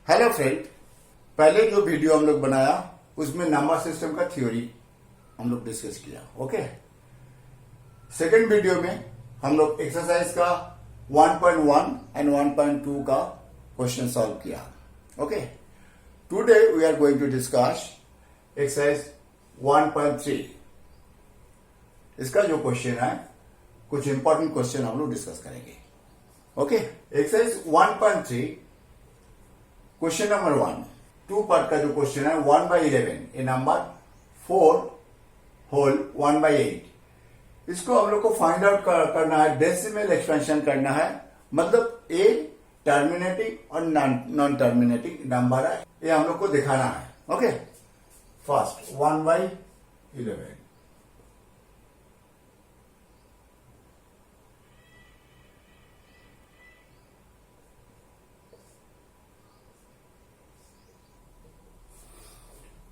Hello friend, पहले जो video हम लोग बनाया उसमें नंबर सिस्टम का थ्योरी हम लोग डिस्कस किया। ओके, सेकंड वीडियो में हम लोग एक्सरसाइज का 1.1 एंड 1.2 का क्वेश्चन सॉल्व किया। Okay, today we are going to discuss exercise 1.3। इसका जो क्वेश्चन है, कुछ इंपॉर्टेंट क्वेश्चन हम लोग डिस्कस करेंगे। Okay, exercise 1.3 question number 1, 2 part का जो क्वेश्चन है 1/11 ए नंबर 4 होल 1/8। इसको हम लोग को फाइंड आउट करना है, डेसिमल एक्सपेंशन करना है। मतलब ए टर्मिनेटिंग और नॉन टर्मिनेटिंग नंबर है, ये हम लोग को दिखाना है। Okay, first 1/11।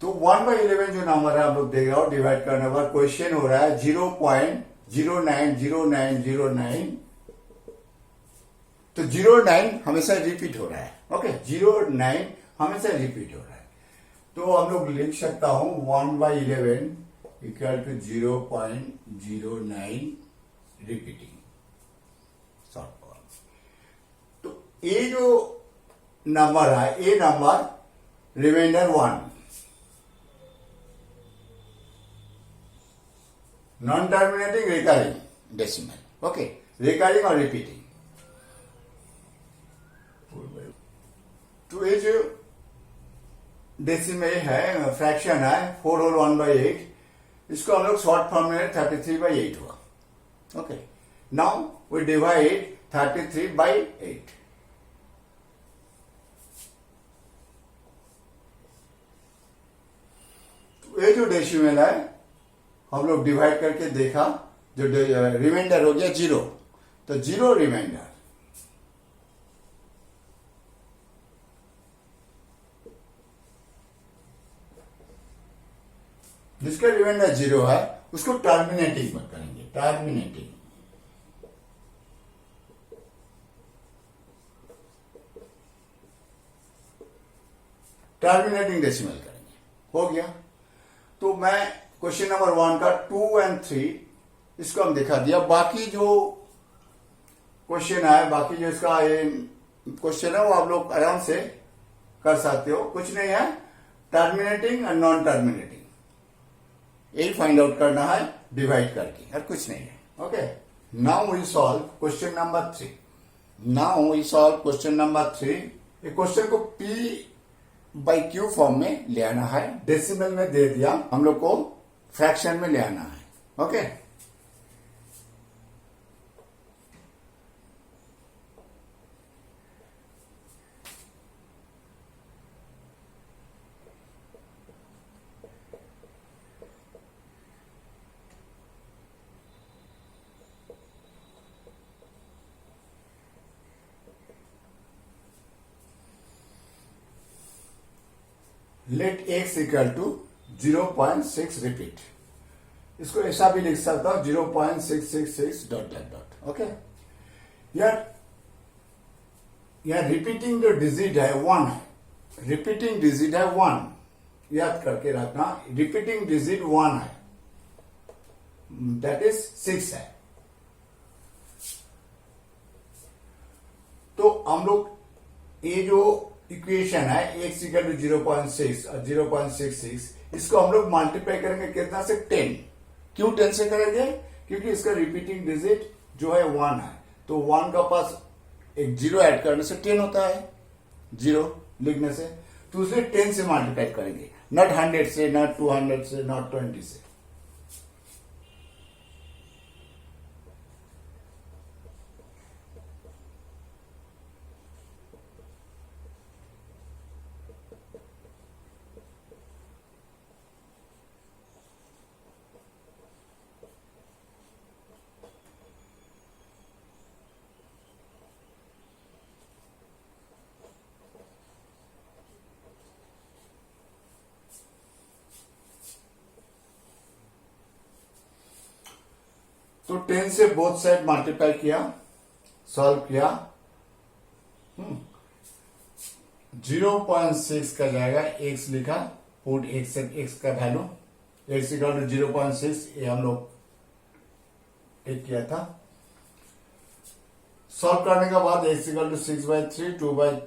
तो 1/11 जो नंबर है हम लोग देख रहे हो, डिवाइड करने पर क्वेश्चन हो रहा है 0.090909। तो 09 हमेशा रिपीट हो रहा है। ओके, 09 हमेशा रिपीट हो रहा है। तो हम लोग लिख सकता हूं 1/11 equal to 0.09 repeating short form. तो ये जो नंबर है, ये number remainder 1, non terminating recurring decimal. Okay, recurring और रिपीटिंग। तो ये जो डेसिमल है, फ्रैक्शन है 4 होल 1/8, इसको हम लोग शॉर्ट फॉर्म में 33/8 हुआ। Okay, now we divide 33/8। ये जो डेसिमल है हम लोग डिवाइड करके देखा, जो रिमाइंडर हो गया 0, तो 0 रिमाइंडर। जिसका रिमाइंडर 0 है उसको टर्मिनेटिंग मत करेंगे, टर्मिनेटिंग। टर्मिनेटिंग डेसिमल करेंगे। हो गया। तो मैं क्वेश्चन नंबर 1 का 2 एंड 3 इसको हम दिखा दिया। बाकी जो क्वेश्चन है, बाकी जो इसका क्वेश्चन है वो आप लोग आराम से कर सकते हो, कुछ नहीं है। टर्मिनेटिंग और नॉन टर्मिनेटिंग यही फाइंड आउट करना है डिवाइड करके, और कुछ नहीं है। Okay, now we solve question number 3। Now we solve question number 3। ये क्वेश्चन को P/Q फॉर्म में ले आना है। डेसिमल में दे दिया, हम लोग को फ्रैक्शन में ले आना है। Okay, let x equal to 0.6 repeat. इसको ऐसा भी लिख सकता हूं 0.666 डॉट डॉट डॉट। ओके, यार रिपीटिंग जो डिजिट है 1 है, रिपीटिंग डिजिट है 1, याद करके रखना। रिपीटिंग डिजिट 1 है, दैट इज 6 है। तो हम लोग ये जो इक्वेशन है x इक्वल टू 0.6 और 0.66, इसको हम लोग मल्टीप्लाई करेंगे कितना से 10। क्यों 10 से करेंगे? क्योंकि इसका रिपीटिंग डिजिट जो है 1 है, तो 1 का पास एक 0 ऐड करने से 10 होता है, 0 लिखने से। तो उसे 10 से मल्टीप्लाई करेंगे, नॉट 100 से, नॉट 200 से, नॉट 20 से। तो 10 से बोथ साइड मल्टीप्लाई किया, सॉल्व किया, 0.6 का जाएगा, x लिखा, पुट x से x का वैल्यू x इक्वल टू 0.6, ये हम लोग एक किया था। सॉल्व करने के बाद x इक्वल टू 6/3,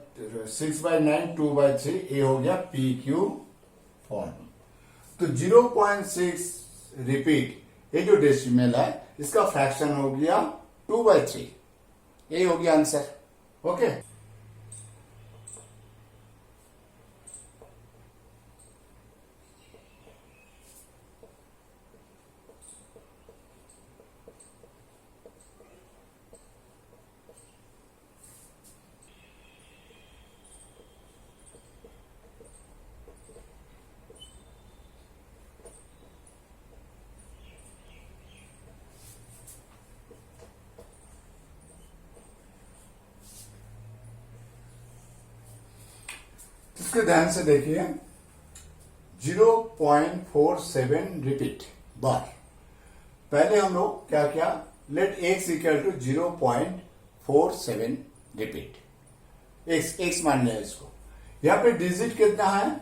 6/9, 2/3, ये हो गया पी क्यू फॉर्म। तो 0.6 रिपीट, ये जो डेसिमल है इसका फ्रैक्शन हो गया 2/3, ये हो गया आंसर। ओके, इसके ध्यान से देखिए, 0.47 रिपीट बार। पहले हम लोग क्या किया, let x equal to 0.47 repeat, x मान लिया इसको। यहां पे डिजिट कितना है,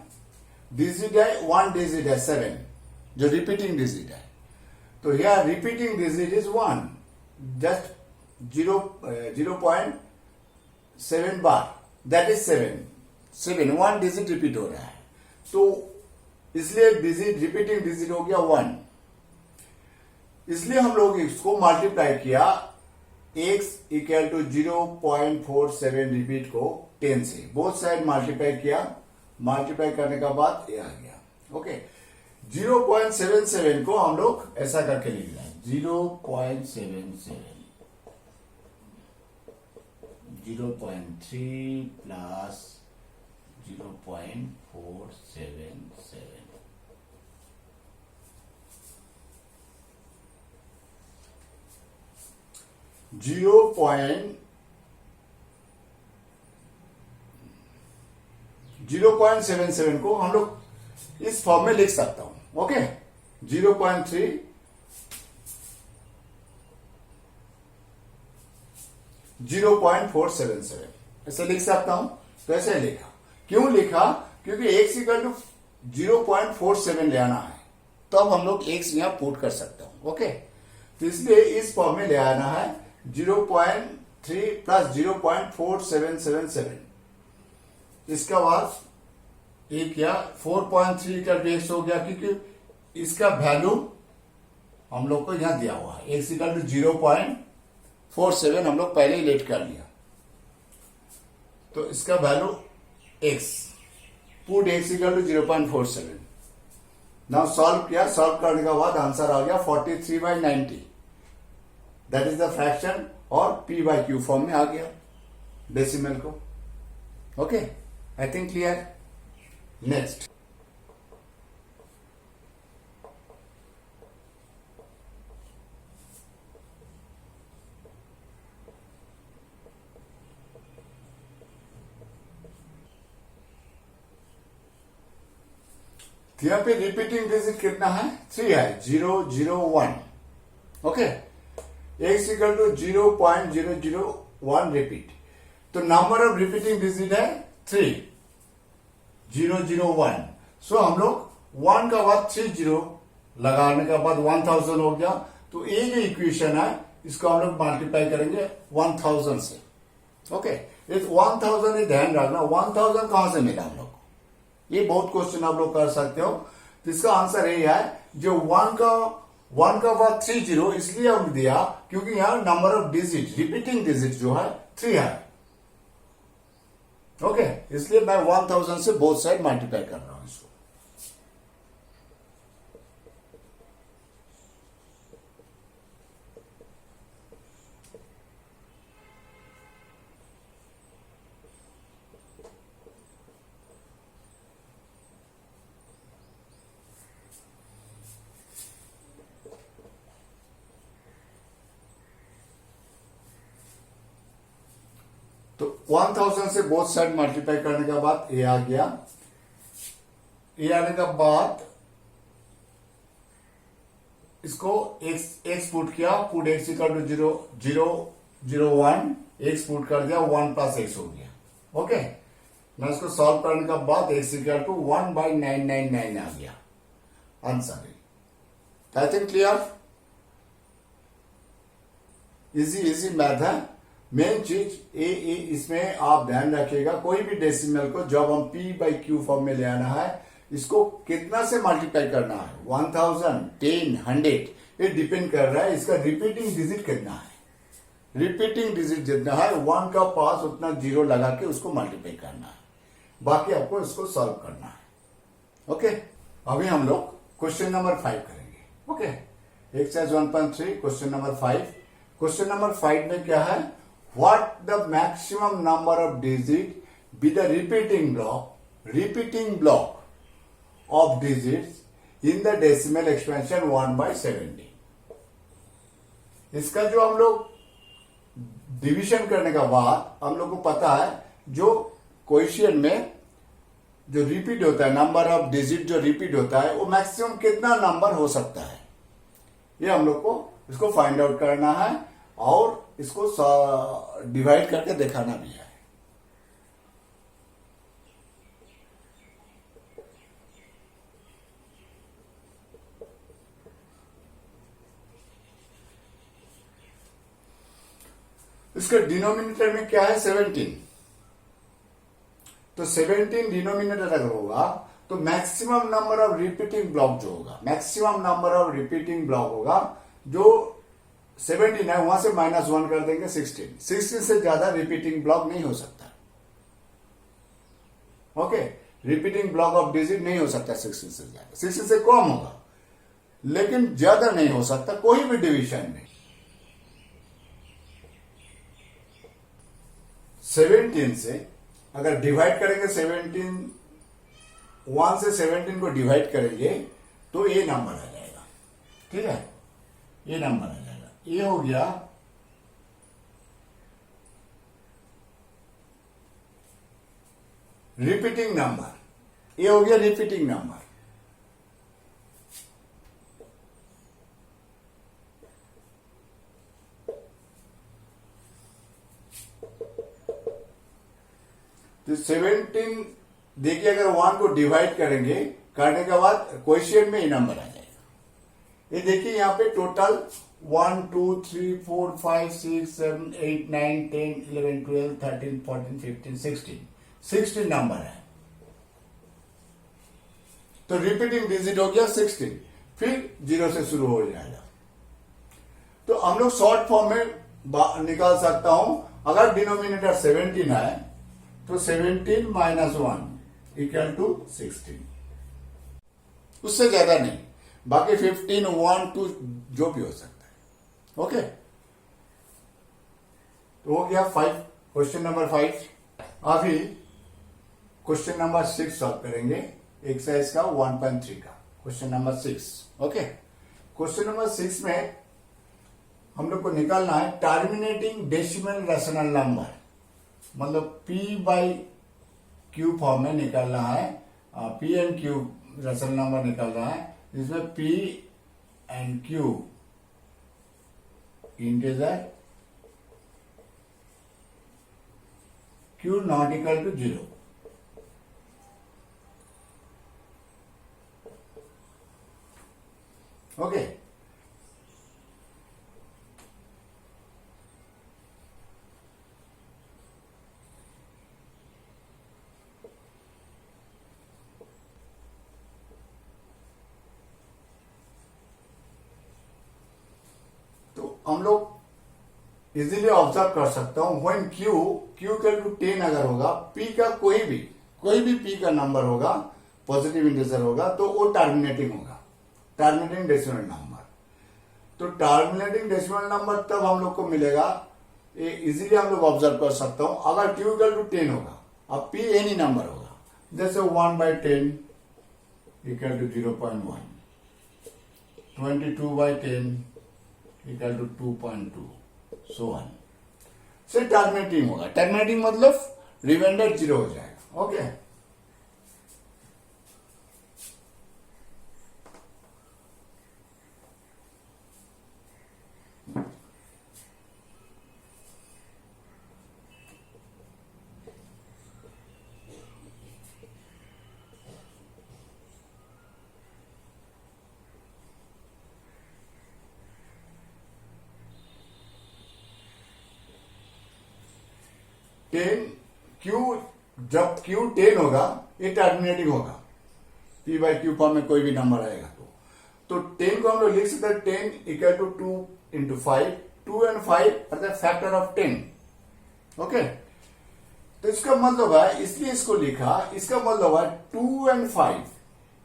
डिजिट है 1 डिजिट है 7, जो रिपीटिंग डिजिट है। तो यह repeating digit is 1, just 0.7 bar, that is 7, 1 digit repeat हो रहा है, तो इसलिए डिजिट, रिपीटिंग डिजिट हो गया 1। इसलिए हम लोग इसको मल्टीप्लाई किया x इक्वल टू 0.47 रिपीट को 10 से, बोथ साइड मल्टीप्लाई किया, मल्टीप्लाई करने का बाद ये आ गया। ओके, 0.77 को हम लोग ऐसा करके लिख रहे हैं, 0.77, 0.3 प्लस 0.477, 0.77 को हम लोग इस फॉर्म में लिख सकता हूं। ओके, 0.3 0.477 ऐसे लिख सकता हूं। तो ऐसे लिखा, क्यों लिखा, क्योंकि x इक्वल टू 0.47 ले आना है, तब हम लोग x यहां पुट कर सकते हूं। ओके, तो इसलिए इस फॉर्म में ले आना है 0.3 प्लस 0.4777। इसका बाद ये क्या, 4.3 का x हो गया, क्योंकि इसका वैल्यू हम लोग को यहां दिया हुआ है, x इक्वल टू 0.47 हम लोग पहले ही लेट कर लिया, तो इसका value x, put x equal to 0.47। Now solve किया, सॉल्व करने के बाद आंसर आ गया 43/90, दैट इज द फ्रैक्शन, और p/q फॉर्म में आ गया डेसिमल को। Okay, I think clear. Next, यहां पे रिपीटिंग डिजिट कितना है, 3 है, 001। Okay, x equal to 0.001 repeat, तो नंबर ऑफ रिपीटिंग डिजिट है 3, 001। सो हम लोग 1 का बाद 30 लगाने का बाद 1000 हो गया, तो ये जो इक्वेशन है इसको हम लोग मल्टीप्लाई करेंगे 1000 से। ओके, इस 1000 ही ध्यान रखना, 1000 कहां से मिला हम लोग, ये बहुत क्वेश्चन आप लोग कर सकते हो। तो इसका आंसर ये है, जो 1 का बाद 30 इसलिए हम दिया क्योंकि यहां number of digit, repeating digit जो है 3 है। ओके, इसलिए मैं 1000 से बोथ साइड मल्टीप्लाई कर रहा हूं इसको। तो 1000 से बोथ साइड मल्टीप्लाई करने के बाद ये आ गया, ये आने के बाद इसको x पुट किया, put x equal to 0.001, x put कर दिया, 1 प्लस x हो गया। ओके, ना इसको सॉल्व करने के बाद x इक्वल टू 1/999 आ गया आंसर। आई थिंक क्लियर, इजी मैथ है। मेन चीज इसमें आप ध्यान रखिएगा, कोई भी डेसिमल को जब हम p/q फॉर्म में ले आना है, इसको कितना से मल्टीप्लाई करना है, 1000, 10, 100, ये डिपेंड कर रहा है इसका रिपीटिंग डिजिट कितना है। रिपीटिंग डिजिट जितना है 1 का पास उतना जीरो लगा के उसको मल्टीप्लाई करना है, बाकी आपको इसको सॉल्व करना है। ओके, अभी हम लोग क्वेश्चन नंबर 5 करेंगे। Okay, exercise 1.3 question number 5। Question number 5 में क्या है, what the maximum number of digit with the repeating block of digits in the decimal expansion 1/70। इसका जो हम लोग डिवीजन करने का बाद हम लोग को पता है जो क्वेश्चन में जो रिपीट होता है, नंबर ऑफ डिजिट जो रिपीट होता है वो मैक्सिमम कितना नंबर हो सकता है, ये हम लोग को इसको फाइंड आउट करना है और इसको डिवाइड करके दिखाना भी है। इसका डिनोमिनेटर में क्या है, 17। तो 17 डिनोमिनेटर अगर होगा तो maximum number of repeating block जो होगा, maximum number of repeating block होगा जो 17 है, वहां से -1 कर देंगे 16 से ज्यादा रिपीटिंग ब्लॉक नहीं हो सकता। Okay, repeating block of digit नहीं हो सकता 16 से ज्यादा, 16 से कम होगा लेकिन ज्यादा नहीं हो सकता कोई भी डिवीजन में। 17 से अगर डिवाइड करेंगे, 1 से 17 को डिवाइड करेंगे तो ये नंबर आ जाएगा। ठीक है, ये नंबर आ जाएगा। ये हो गया रिपीटिंग नंबर, ये हो गया रिपीटिंग नंबर। तो 17 देखिए, अगर 1 को डिवाइड करेंगे, करने के बाद क्वेश्चन में ये नंबर आ जाएगा। ये देखिए यहाँ पे टोटल 1 2 3 4 5 6 7 8 9 10 11 12 13 14 15 16 नंबर है। तो रिपीटिंग डिजिट हो गया 16, फिर 0 से शुरू हो जाएगा। तो हम लोग शॉर्ट फॉर्म में निकाल सकता हूं, अगर डिनोमिनेटर 17 है तो 17 - 1 इक्वल टू 16, उससे ज्यादा नहीं, बाकी 15 1 2 जो भी हो सकता है। ओके, तो हो गया 5, क्वेश्चन नंबर 5। अभी क्वेश्चन नंबर 6 सॉल्व करेंगे, एक्सरसाइज का 1.3 का question number 6। Okay, question number 6 में हम लोग को निकालना है टर्मिनेटिंग डेसिमल रेशनल नंबर, मतलब p/q फॉर्म में निकालना है। p and q rational number निकालना है, जिसमें p and q integer, q not equal to 0। Okay, हम लोग इजीली ऑब्जर्व कर सकता हूं, व्हेन q इक्वल टू 10 अगर होगा, p का कोई भी p का नंबर होगा, पॉजिटिव इंटीजर होगा, तो वो टर्मिनेटिंग होगा, टर्मिनेटिंग डेसिमल नंबर। तो टर्मिनेटिंग डेसिमल नंबर तब हम लोग को मिलेगा, ये इजीली हम लोग ऑब्जर्व कर सकता हूं, अगर q इक्वल टू 10 होगा, अब p एनी नंबर होगा, जैसे 1/10 equal to 0.1, 22/10 equal to 2.2, so on से टर्मिनेटिंग होगा। टर्मिनेटिंग मतलब रिमाइंडर 0 हो जाएगा। ओके, 10 क्यू, जब क्यू 10 होगा ये टर्मिनेटिंग होगा, पी बाई क्यू फॉर्म में कोई भी नंबर आएगा तो 10 को हम लोग लिख सकते हैं 10 equal to 2 into 5, 2 and 5 are the factor of 10। Okay, तो इसका मतलब है, इसलिए इसको लिखा, इसका मतलब है 2 एंड 5,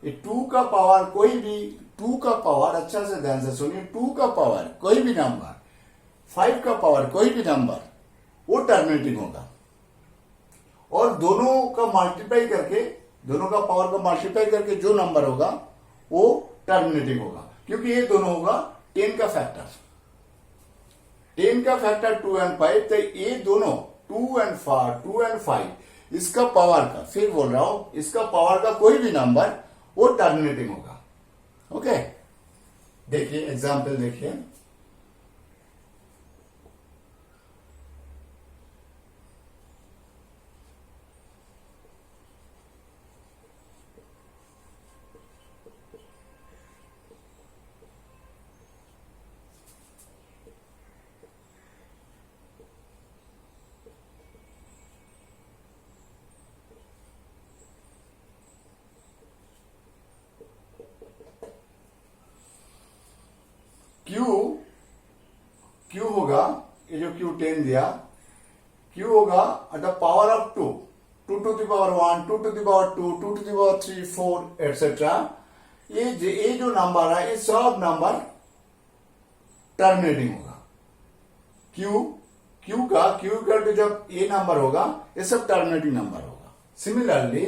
ये 2 का पावर कोई भी, 2 का पावर, अच्छा से ध्यान से सुनिए, 2 का पावर कोई भी नंबर, 5 का पावर कोई भी नंबर, वो टर्मिनेटिंग होगा। और दोनों का मल्टीप्लाई करके, दोनों का पावर का मल्टीप्लाई करके जो नंबर होगा वो टर्मिनेटिंग होगा, क्योंकि ये दोनों होगा 10 का फैक्टर, 10 का फैक्टर 2 एंड 5, तो ये दोनों 2 एंड 5 इसका पावर का, फिर बोल रहा हूं, इसका पावर का कोई भी नंबर वो टर्मिनेटिंग होगा। ओके, देखिए एग्जांपल देखिए, Q Q होगा, ये जो Q10 दिया, Q होगा at the power of 2, 2 to the power 1, 2 to the power 2, 2 to the power 3, 4 etcetera. ये जो नंबर है, ये सब नंबर टर्मिनेटिंग होगा। Q का टू जब ये नंबर होगा, ये सब टर्मिनेटिंग नंबर होगा। सिमिलरली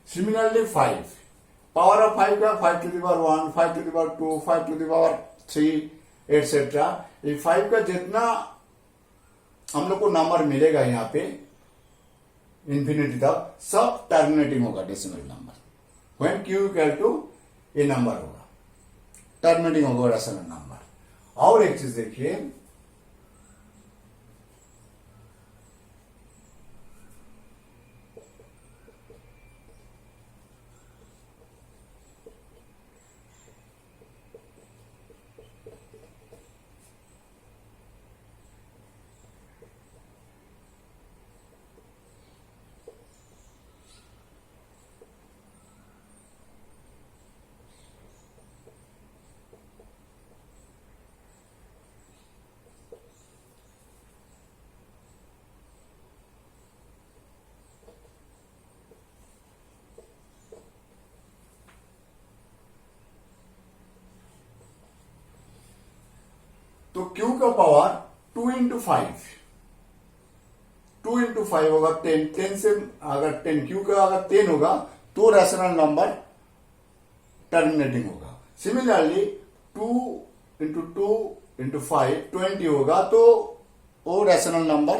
Similarly 5, पावर ऑफ 5 का 5 to the power 1, 5 to the power 2, 5 to the power 3 etcetera. ये 5 का जितना हम लोग को नंबर मिलेगा यहाँ पे इंफिनिटी तक, सब टर्मिनेटिंग होगा decimal number. When Q equal to ये नंबर होगा, टर्मिनेटिंग होगा रेशनल नंबर। और एक चीज देखिए, तो Q का पावर 2 इंटू 5, 2 इंटू 5 होगा 10, 10 से अगर 10, Q का अगर 10 होगा तो रैशनल नंबर टर्मिनेटिंग होगा। सिमिलरली 2 इंटू 2 इंटू 5 20 होगा तो वो रैशनल नंबर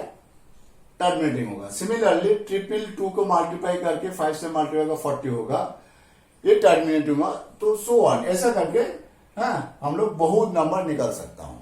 टर्मिनेटिंग होगा। सिमिलरली 2 को मल्टीप्लाई करके 5 से मल्टीप्लाई का 40 होगा, ये टर्मिनेटिंग होगा। तो सो ऑन, ऐसा करके हम लोग बहुत नंबर निकाल सकता हूं।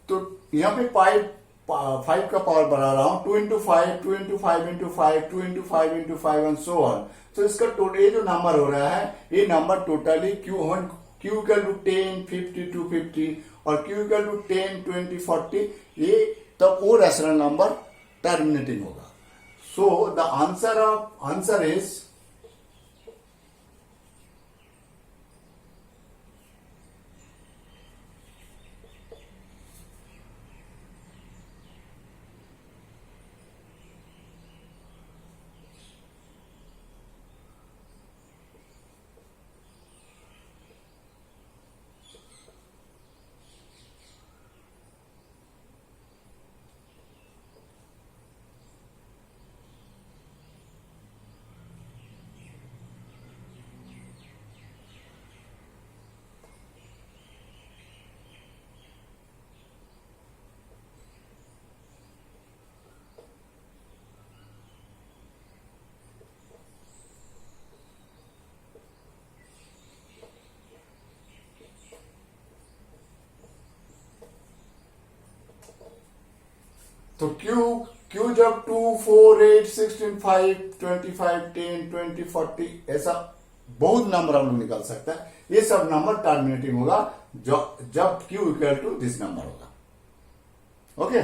तो यहाँ पे 5 का पावर बढ़ा रहा हूं, 2 into 5, 2 into 5 into 5, 2 into 5 into 5 and so on. तो इसका टोटल ये जो नंबर हो रहा है, ये number totally Q equal to 10, 50, 250 और Q इक्वल टू 10, 20, 40, ये तब वो रैशनल नंबर टर्मिनेटिंग होगा। सो द आंसर इज तो क्यू जब 2, 4, 8, 16, 5, 25, 10, 20, 40 ऐसा बहुत नंबर हम लोग निकाल सकते हैं। ये सब नंबर टर्मिनेटिंग होगा जब Q equal to this number होगा। ओके,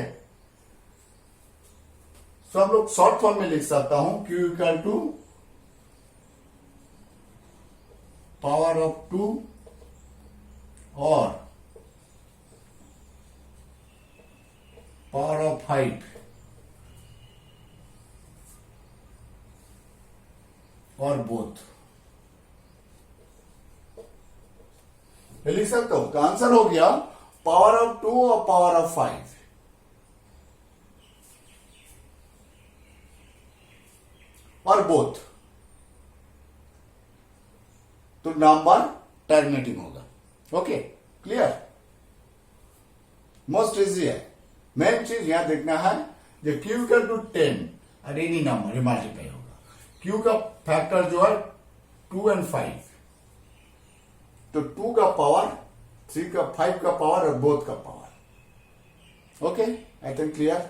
सो हम लोग शॉर्ट फॉर्म में लिख सकता हूं Q equal to power of 2 और पावर ऑफ 5 और बोथ लिख सकता हूं। तो आंसर हो गया पावर ऑफ 2 और पावर ऑफ 5 और बोथ, तो नंबर टर्मिनेटिंग होगा। ओके, क्लियर, मोस्ट इजी है। मेन चीज यहां देखना है जो क्यू इक्वल टू 10 और एनी नंबर ये मल्टीप्लाई होगा। क्यू का फैक्टर जो है 2 और 5, तो 2 का पावर 3 का 5 का पावर और बोथ का power. Okay, I think clear.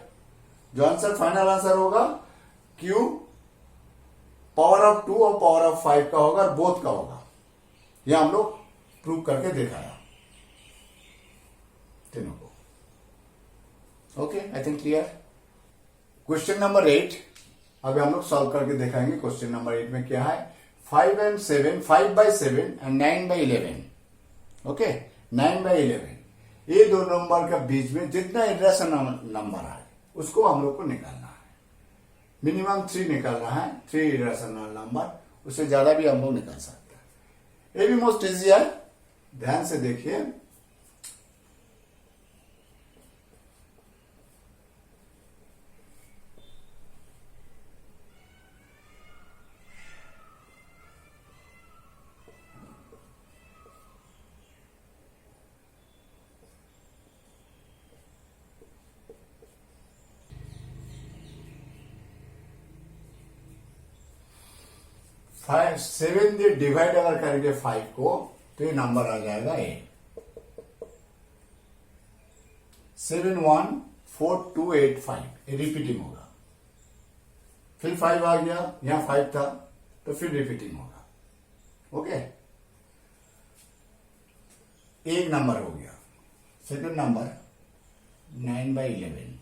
जो आंसर फाइनल आंसर होगा क्यू पावर ऑफ 2 और पावर ऑफ 5 का होगा और बोथ का होगा। यह हम लोग प्रूव करके दिखाया तीनों को। Okay, I think clear. Question number 8 अभी हम लोग सॉल्व करके दिखाएंगे। क्वेश्चन नंबर 8 में क्या है, 5 and 7, 5 by 7 and 9 by 11। Okay, 9 by 11 ये दो नंबर का बीच में जितना इरेशनल नंबर है उसको हम लोग को निकालना है। मिनिमम 3 निकालना है, 3 इरेशनल नंबर, उससे ज्यादा भी हम लोग निकाल सकते हैं। ये भी मोस्ट इजी है, ध्यान से देखिए। फाइव 7 से डिवाइड अगर करेंगे 5 को तो ये नंबर आ जाएगा 8। 7 1 4 2 8 5, ये रिपीटिंग होगा। फिर 5 आ गया, यहां 5 था तो फिर रिपीटिंग होगा। ओके, एक नंबर हो गया। Second number 9 by 11।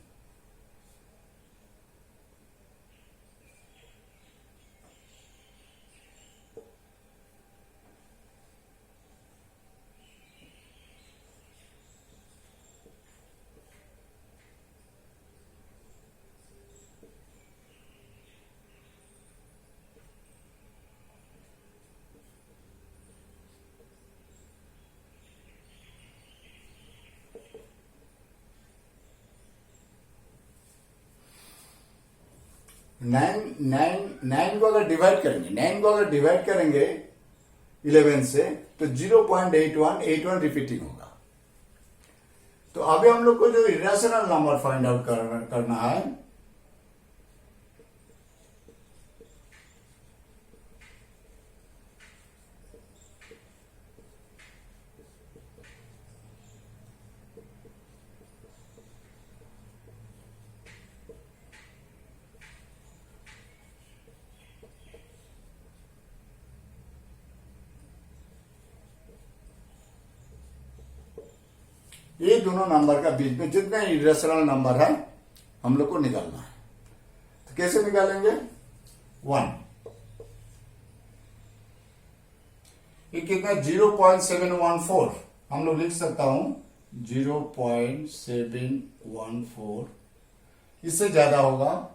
नाइन को अगर डिवाइड करेंगे, 9 को अगर डिवाइड करेंगे 11 से तो 0.81 रिपीटिंग होगा। तो अभी हम लोग को जो इरेशनल नंबर फाइंड आउट करना है, ये दोनों नंबर का बीच में जितना इरेशनल नंबर है हम लोग को निकालना है। तो कैसे निकालेंगे, 1 ये कितना 0.714 हम लोग लिख सकता हूं 0.714, इससे ज्यादा होगा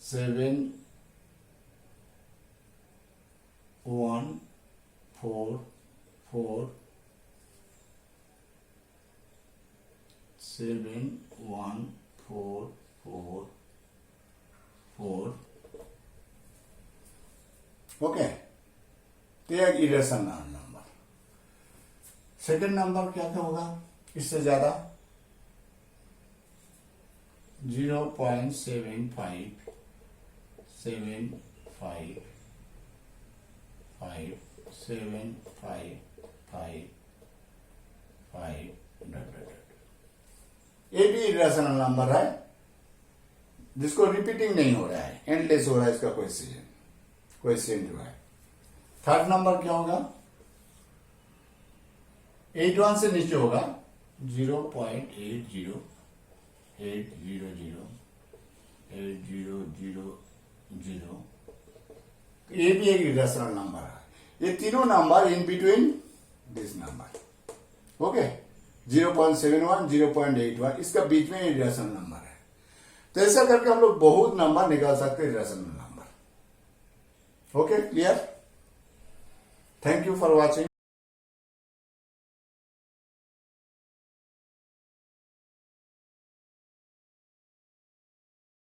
7144 71444। ओके, तो यह इरेशनल नंबर। सेकंड नंबर क्या था होगा इससे ज्यादा 0.75755755 500। ये भी इरेशनल नंबर है जिसको रिपीटिंग नहीं हो रहा है, एंडलेस हो रहा है इसका कोएफिशिएंट जो है। थर्ड नंबर क्या होगा, 81 से नीचे होगा 0.80 ये भी एक इरेशनल नंबर है। ये तीनों number in between this number, okay, 0.71 0.81 इसका बीच में इरेशनल नंबर है। तो ऐसा करके हम लोग बहुत नंबर निकाल सकते हैं irrational number. Okay, clear? Thank you for watching.